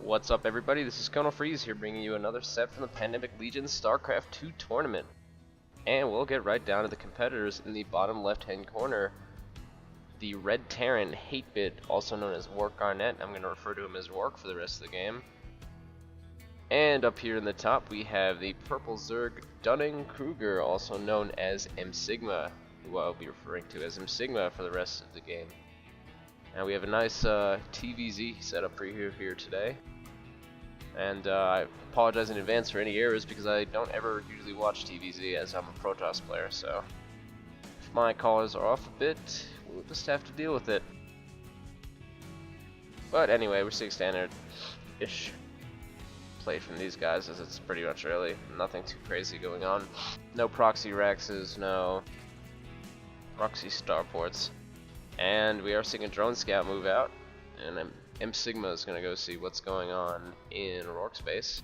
What's up, everybody? This is Colonel Freeze here, bringing you another set from the Pandemic Legion StarCraft 2 tournament. And we'll get right down to the competitors in the bottom left-hand corner. The Red Terran 8-Bit, also known as Roark Garnet. I'm going to refer to him as Roark for the rest of the game. And up here in the top, we have the Purple Zerg Dunning-Kruger, also known as Emsigma, who I'll be referring to as Emsigma for the rest of the game. Now we have a nice TVZ setup for you here today. And I apologize in advance for any errors because I don't ever usually watch TVZ as I'm a Protoss player, so if my callers are off a bit, we'll just have to deal with it. But anyway, we're seeing standard-ish play from these guys as it's pretty much early. Nothing too crazy going on. No proxy Rexes, no proxy starports. And we are seeing a drone scout move out, and Emsigma is going to go see what's going on in Roark space.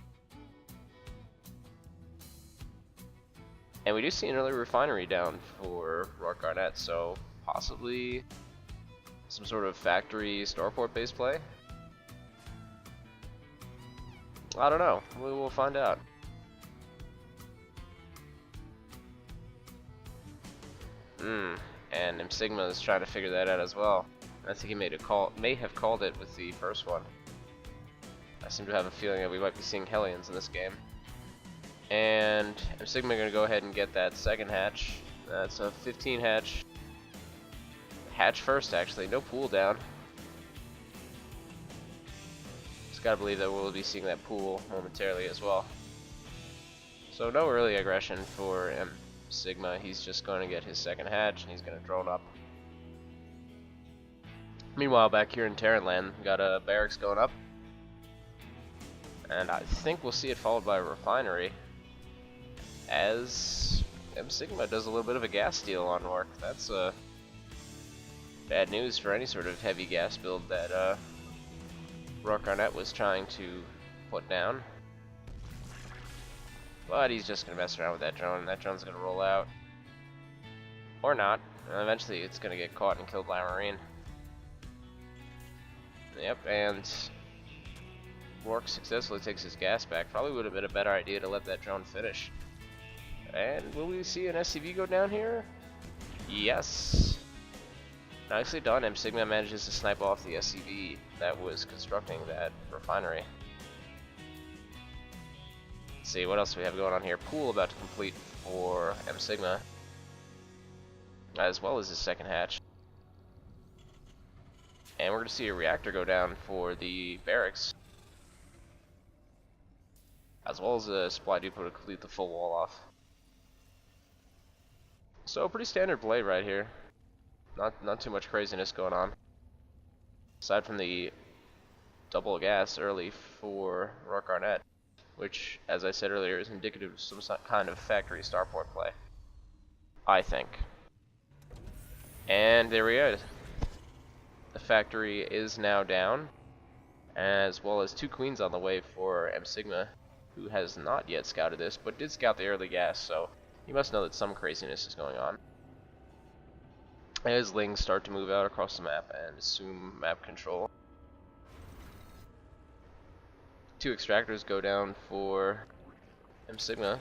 And we do see an early refinery down for Roark Garnet, so possibly some sort of factory starport based play? I don't know. We will find out. And Emsigma is trying to figure that out as well. I think he may have called it with the first one. I seem to have a feeling that we might be seeing Hellions in this game. And Emsigma going to go ahead and get that second hatch. That's a 15 hatch. Hatch first, actually. No pool down. Just gotta believe that we'll be seeing that pool momentarily as well. So no early aggression for Emsigma. He's just going to get his second hatch and he's going to drone up. Meanwhile, back here in Terran land, we got a barracks going up. And I think we'll see it followed by a refinery. As Emsigma does a little bit of a gas steal on Roark. That's bad news for any sort of heavy gas build that Roark Garnet was trying to put down. But he's just going to mess around with that drone, and that drone's going to roll out. Or not. And eventually it's going to get caught and killed by a Marine. Yep, and Roark successfully takes his gas back. Probably would have been a better idea to let that drone finish. And will we see an SCV go down here? Yes. Nicely done. Emsigma manages to snipe off the SCV that was constructing that refinery. Let's see, what else do we have going on here? Pool about to complete for Emsigma, as well as his second hatch. And we're going to see a reactor go down for the barracks, as well as a supply depot to complete the full wall off. So pretty standard play right here. Not too much craziness going on, aside from the double gas early for Roark Garnet, which, as I said earlier, is indicative of some kind of factory starport play, I think. And there we go. The factory is now down, as well as two queens on the way for Emsigma, who has not yet scouted this, but did scout the early gas, so he must know that some craziness is going on. As Lings start to move out across the map and assume map control. Two extractors go down for Emsigma,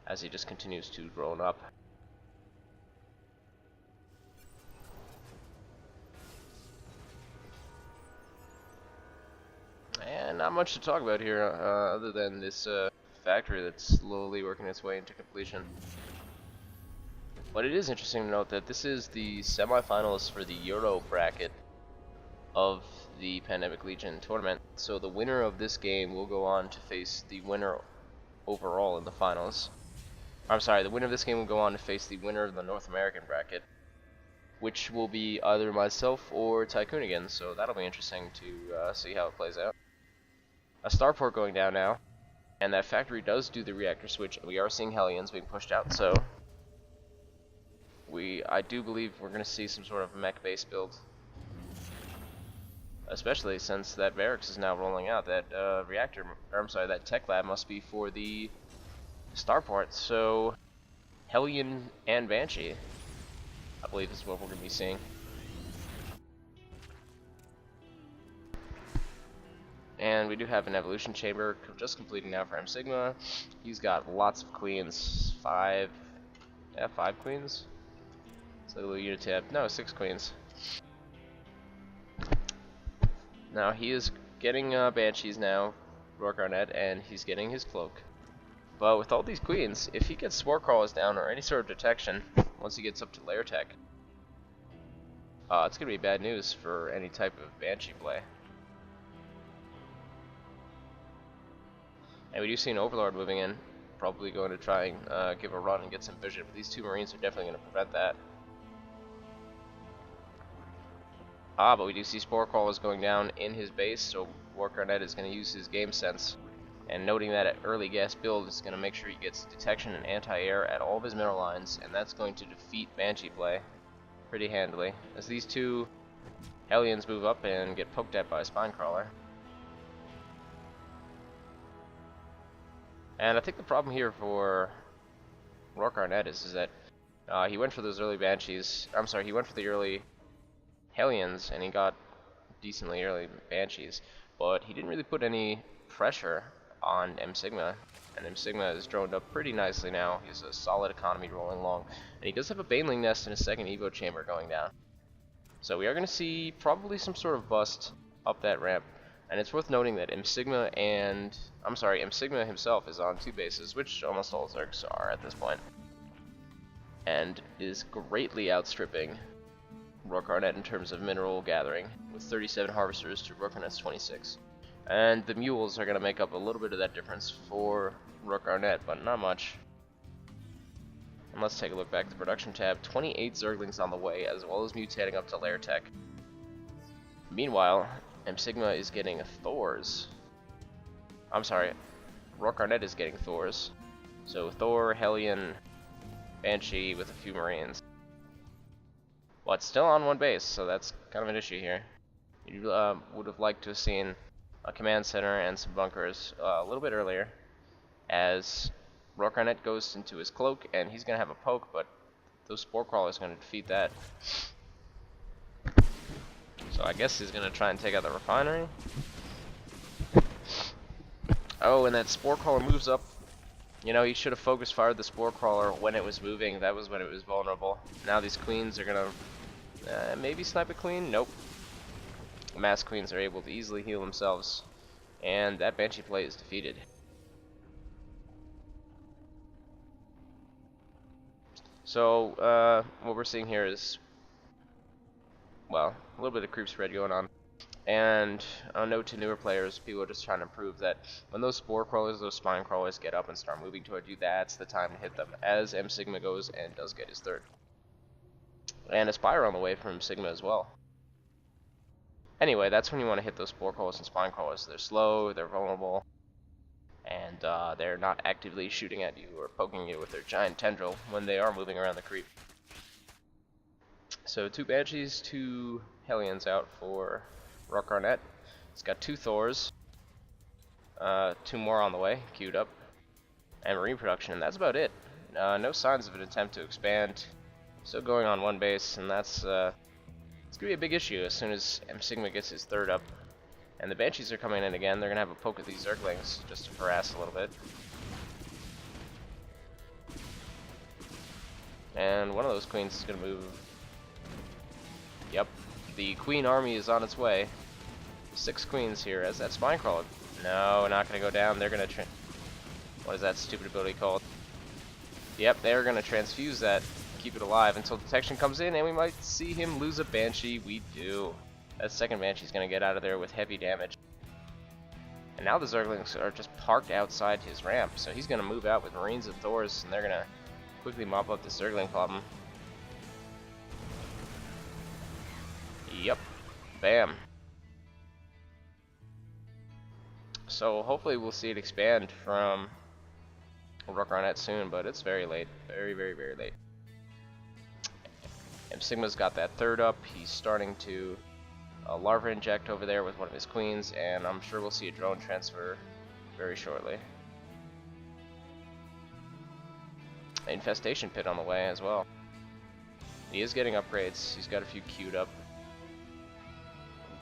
as he just continues to drone up. And not much to talk about here, other than this factory that's slowly working its way into completion. But it is interesting to note that this is the semifinals for the Euro bracket of the Pandemic Legion tournament. So the winner of this game will go on to face the winner overall in the finals. I'm sorry, the winner of this game will go on to face the winner of the North American bracket, which will be either myself or Tycoon again. So that'll be interesting to see how it plays out. A starport going down now, and that factory does do the reactor switch. We are seeing Hellions being pushed out, so I do believe we're going to see some sort of mech base build, especially since that barracks is now rolling out. That that tech lab must be for the starport. So Hellion and Banshee, I believe, is what we're going to be seeing. And we do have an evolution chamber just completing now for Emsigma. He's got lots of queens. 5 queens? It's like a little unit tab. No, 6 queens. Now he is getting banshees now, Roark Arnett, and he's getting his cloak. But with all these queens, if he gets spore crawlers down or any sort of detection, once he gets up to lair tech, it's going to be bad news for any type of banshee play. And we do see an overlord moving in, probably going to try and give a run and get some vision, but these 2 marines are definitely going to prevent that. But we do see spore crawlers going down in his base, so Roark Arnett is going to use his game sense. And noting that at early gas build, is going to make sure he gets detection and anti-air at all of his mineral lines, and that's going to defeat banshee play pretty handily, as these 2 Hellions move up and get poked at by a spine crawler. And I think the problem here for Roark Arnett is that he went for those early banshees. I'm sorry, he went for the early Hellions, and he got decently early banshees, but he didn't really put any pressure on Emsigma, and Emsigma is droned up pretty nicely now. He has a solid economy rolling along, and he does have a Baneling nest and a second Evo chamber going down. So we are going to see probably some sort of bust up that ramp, and it's worth noting that Emsigma himself is on 2 bases, which almost all Zergs are at this point, and is greatly outstripping Roark Arnett in terms of mineral gathering, with 37 harvesters to Roark Arnett's 26. And the mules are going to make up a little bit of that difference for Roark Arnett, but not much. And let's take a look back at the production tab. 28 Zerglings on the way, as well as mutating up to lair tech. Meanwhile, Emsigma is getting Thors. I'm sorry, Roark Arnett is getting Thors. So Thor, Hellion, Banshee with a few Marines. Well, it's still on 1 base, so that's kind of an issue here. You would have liked to have seen a command center and some bunkers a little bit earlier, as Roark Arnett goes into his cloak, and he's going to have a poke, but those spore crawlers are going to defeat that. So I guess he's going to try and take out the refinery. Oh, and that spore crawler moves up. You know, he should have focus fired the spore crawler when it was moving. That was when it was vulnerable. Now these queens are going to maybe snipe a queen? Nope. Mass queens are able to easily heal themselves, and that banshee play is defeated. So what we're seeing here is, well, a little bit of creep spread going on. And a note to newer players, people are just trying to prove that when those spore crawlers, those spine crawlers get up and start moving toward you, that's the time to hit them, as Emsigma goes and does get his 3rd. And a Spire on the way from Emsigma as well. Anyway, that's when you want to hit those spore crawlers and spine crawlers. They're slow, they're vulnerable, and they're not actively shooting at you or poking you with their giant tendril when they are moving around the creep. So 2 Banshees, 2 Hellions out for Roark Arnett. He's got 2 Thors, 2 more on the way, queued up, and Marine production, and that's about it. No signs of an attempt to expand. Still going on 1 base, and that's it's gonna be a big issue as soon as Emsigma gets his 3rd up. And the Banshees are coming in again. They're gonna have a poke at these Zerglings just to harass a little bit. And one of those queens is gonna move. Yep, the queen army is on its way. 6 queens here as that spine crawler. No, not gonna go down. They're gonna what is that stupid ability called? Yep, they're gonna transfuse that, keep it alive until detection comes in, and we might see him lose a Banshee. We do. That 2nd Banshee's gonna get out of there with heavy damage. And now the Zerglings are just parked outside his ramp, so he's gonna move out with Marines and Thors, and they're gonna quickly mop up the Zergling problem. Yep. Bam. So hopefully we'll see it expand from Roark Arnett soon, but it's very late. Very, very, very late. Emsigma's got that 3rd up. He's starting to larva inject over there with one of his queens, and I'm sure we'll see a drone transfer very shortly. Infestation pit on the way as well. He is getting upgrades. He's got a few queued up.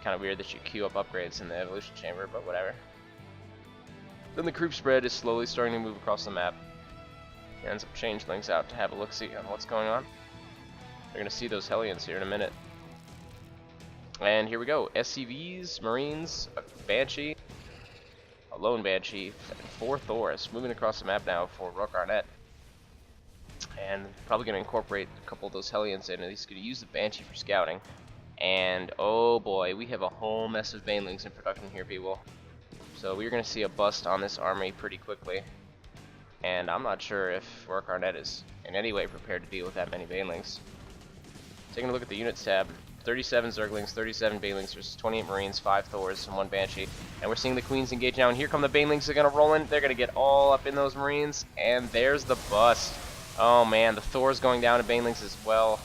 kind of weird that you queue up upgrades in the evolution chamber, but whatever. Then the group spread is slowly starting to move across the map. He ends up changelings out to have a look-see on what's going on. They're going to see those Hellions here in a minute. And here we go. SCVs, Marines, a Banshee, a lone Banshee, and 4 Thors moving across the map now for Roark. And probably going to incorporate a couple of those Hellions in, and he's going to use the Banshee for scouting. And oh boy, we have a whole mess of Banelings in production here, people. So we're going to see a bust on this army pretty quickly. And I'm not sure if Roark is in any way prepared to deal with that many Banelings. Taking a look at the units tab, 37 Zerglings, 37 Banelings versus 28 Marines, 5 Thors, and 1 Banshee. And we're seeing the Queens engage now, and here come the Banelings. They're going to roll in. They're going to get all up in those Marines, and there's the bust. Oh man, the Thor's going down to Banelings as well.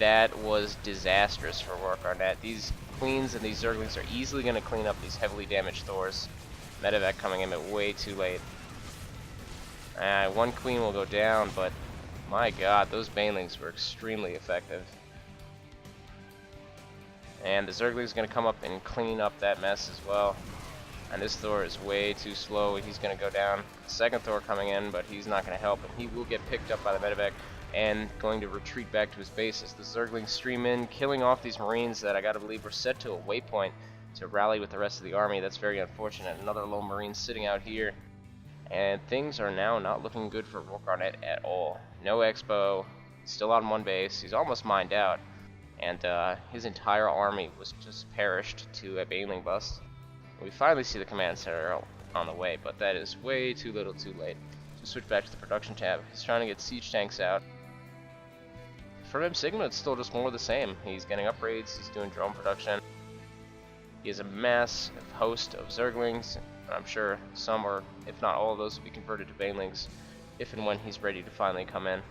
That was disastrous for Roark. These Queens and these Zerglings are easily going to clean up these heavily damaged Thors. Medevac coming in at way too late. 1 Queen will go down, but my god, those Banelings were extremely effective. And the Zergling's going to come up and clean up that mess as well. And this Thor is way too slow. He's going to go down. Second Thor coming in, but he's not going to help. And he will get picked up by the Medevac and going to retreat back to his base as the Zerglings stream in, killing off these Marines that I got to believe were set to a waypoint to rally with the rest of the army. That's very unfortunate. Another lone Marine sitting out here. And things are now not looking good for Roark at all. No Expo, still on 1 base. He's almost mined out. And his entire army was just perished to a Baneling bust. We finally see the command center on the way, but that is way too little too late. So switch back to the production tab. He's trying to get siege tanks out. For Emsigma, it's still just more of the same. He's getting upgrades, he's doing drone production. He has a massive host of Zerglings, and I'm sure some or, if not all of those, will be converted to Banelings if and when he's ready to finally come in.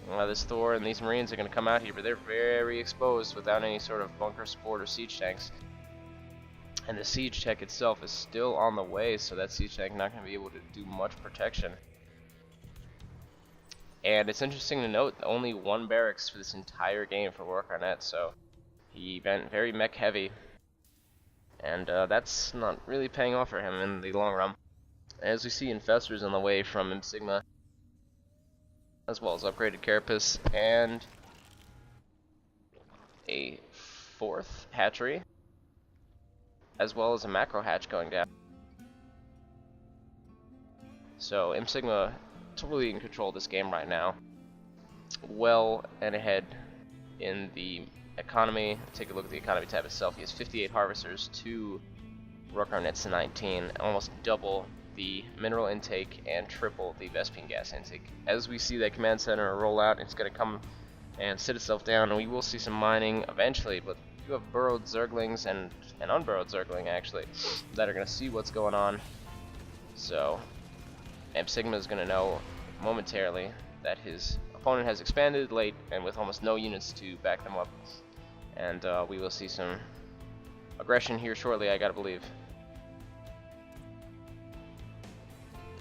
This Thor and these Marines are going to come out here, but they're very exposed without any sort of bunker support or siege tanks. And the siege tech itself is still on the way, so that siege tank not going to be able to do much protection. And it's interesting to note only 1 barracks for this entire game for Roark, so he went very mech heavy. And that's not really paying off for him in the long run. As we see Infestors on the way from Emsigma, as well as upgraded Carapace and a 4th hatchery, as well as a macro hatch going down. So Emsigma totally in control of this game right now. Well and ahead in the economy. Take a look at the economy tab itself. He has 58 harvesters to Roark's 19, almost double the mineral intake and triple the Vespene gas intake. As we see that command center roll out, it's going to come and sit itself down, and we will see some mining eventually, but you have burrowed Zerglings and an unburrowed Zergling actually that are going to see what's going on. So Emsigma is going to know momentarily that his opponent has expanded late and with almost no units to back them up, and we will see some aggression here shortly, I gotta believe.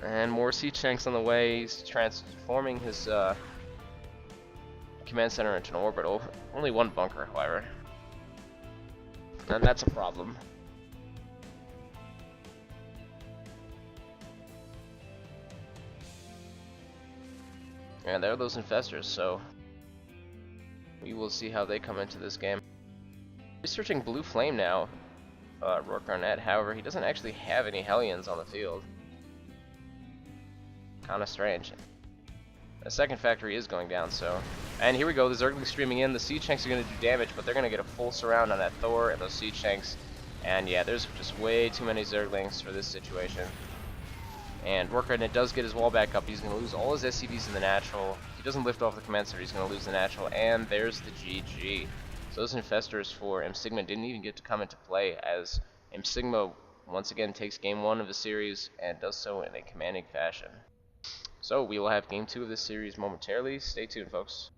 And more siege tanks on the way. He's transforming his command center into an orbital. Only 1 bunker, however, and that's a problem. And there are those Infestors, so we will see how they come into this game. Researching Blue Flame now, Roark. However, he doesn't actually have any Hellions on the field. Kinda strange. The second factory is going down, so... And here we go, the Zerglings streaming in. The siege tanks are going to do damage, but they're going to get a full surround on that Thor and those siege tanks. And yeah, there's just way too many Zerglings for this situation. And Roark does get his wall back up. He's going to lose all his SCVs in the natural. If he doesn't lift off the command center, he's going to lose the natural. And there's the GG. So those Infestors for Emsigma didn't even get to come into play, as Emsigma once again takes game 1 of the series and does so in a commanding fashion. So we will have game 2 of this series momentarily. Stay tuned, folks.